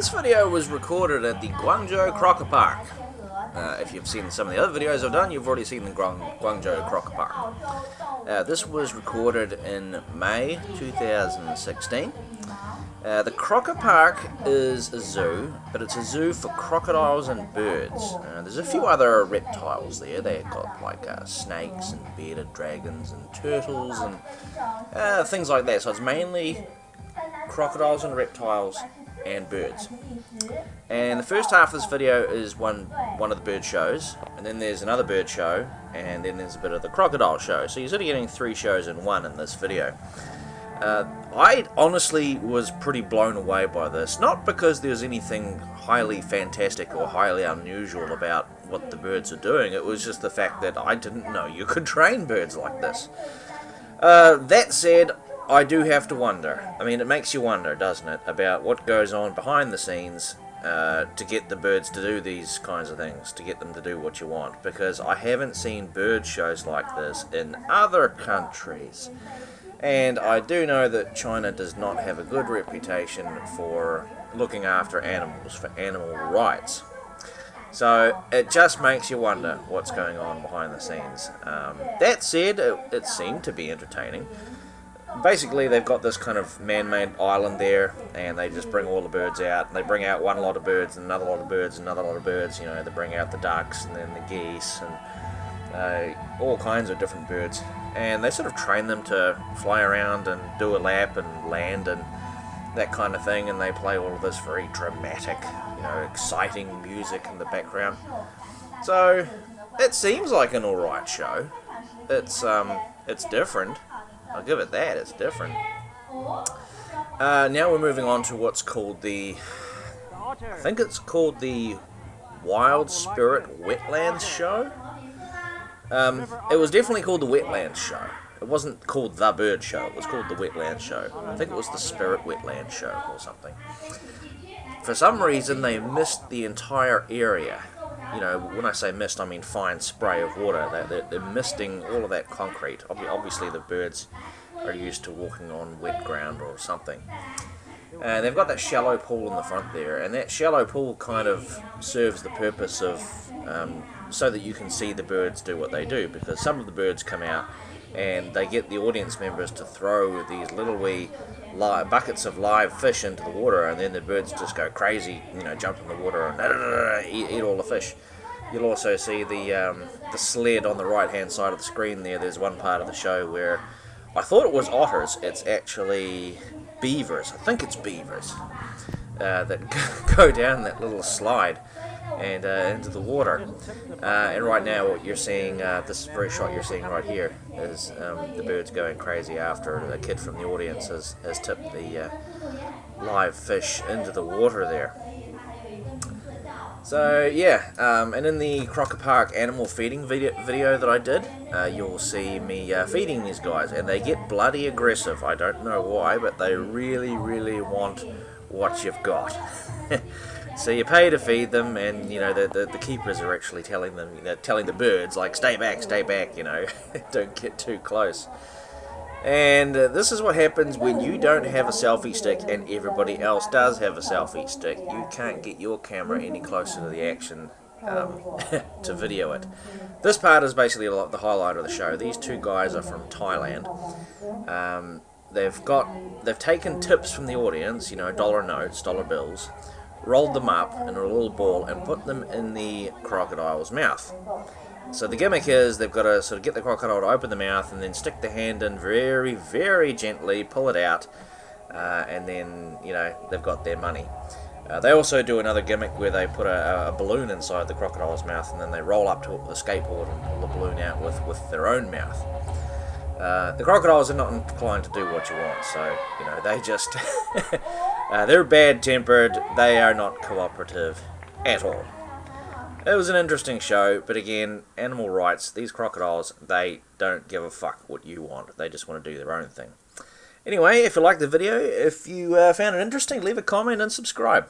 This video was recorded at the Guangzhou Crocker Park. If you've seen some of the other videos I've done, you've already seen the Guangzhou Crocker Park. This was recorded in May 2016. The Crocker Park is a zoo, but it's a zoo for crocodiles and birds. There's a few other reptiles there. They've got like snakes and bearded dragons and turtles and things like that. So it's mainly crocodiles and reptiles and birds. And the first half of this video is one of the bird shows, and then there's another bird show, and then there's a bit of the crocodile show. So you're sort of getting 3 shows in one in this video. I honestly was pretty blown away by this, not because there's anything highly fantastic or highly unusual about what the birds are doing. It was just the fact that I didn't know you could train birds like this. That said, I do have to wonder. I mean, it makes you wonder, doesn't it, about what goes on behind the scenes to get the birds to do these kinds of things, to get them to do what you want, because I haven't seen bird shows like this in other countries. And I do know that China does not have a good reputation for looking after animals, for animal rights. So it just makes you wonder what's going on behind the scenes. That said, it seemed to be entertaining. Basically, they've got this kind of man-made island there, and they just bring all the birds out. And they bring out one lot of birds, and another lot of birds, and another lot of birds. You know, they bring out the ducks, and then the geese, and all kinds of different birds. And they sort of train them to fly around and do a lap and land and that kind of thing. And they play all of this very dramatic, you know, exciting music in the background. So it seems like an alright show. It's different. I'll give it that, it's different. Now we're moving on to what's called the, I think it's called the Wild Spirit Wetlands Show. It was definitely called the Wetlands Show. It wasn't called the Bird Show, it was called the Wetlands Show. I think it was the Spirit Wetlands Show or something. For some reason they missed the entire area. You know, when I say mist, I mean fine spray of water. They're misting all of that concrete. Obviously the birds are used to walking on wet ground or something. They've got that shallow pool in the front there, and that shallow pool kind of serves the purpose of so that you can see the birds do what they do, because some of the birds come out and they get the audience members to throw these little wee buckets of live fish into the water, and then the birds just go crazy, you know, jump in the water and eat all the fish. You'll also see the sled on the right hand side of the screen there. There's one part of the show where I thought it was otters, it's actually beavers. I think it's beavers that go down that little slide and into the water. And right now what you're seeing, this very shot you're seeing right here, is the birds going crazy after a kid from the audience has tipped the live fish into the water there. So yeah, and in the Crocker Park animal feeding video that I did, you'll see me feeding these guys, and they get bloody aggressive. I don't know why, but they really, really want what you've got. So you pay to feed them, and you know the keepers are actually telling them, you know, telling the birds like, stay back, you know, don't get too close. And this is what happens when you don't have a selfie stick and everybody else does have a selfie stick. You can't get your camera any closer to the action to video it. This part is basically the highlight of the show. These 2 guys are from Thailand. They've taken tips from the audience, you know, dollar notes, dollar bills, rolled them up in a little ball and put them in the crocodile's mouth. So the gimmick is they've got to sort of get the crocodile to open the mouth and then stick the hand in very, very gently, pull it out, and then, you know, they've got their money. They also do another gimmick where they put a balloon inside the crocodile's mouth, and then they roll up to the skateboard and pull the balloon out with their own mouth. The crocodiles are not inclined to do what you want, so, you know, they just they're bad-tempered, they are not cooperative at all. It was an interesting show, but again, animal rights, these crocodiles, they don't give a fuck what you want. They just want to do their own thing. Anyway, if you liked the video, if you found it interesting, leave a comment and subscribe.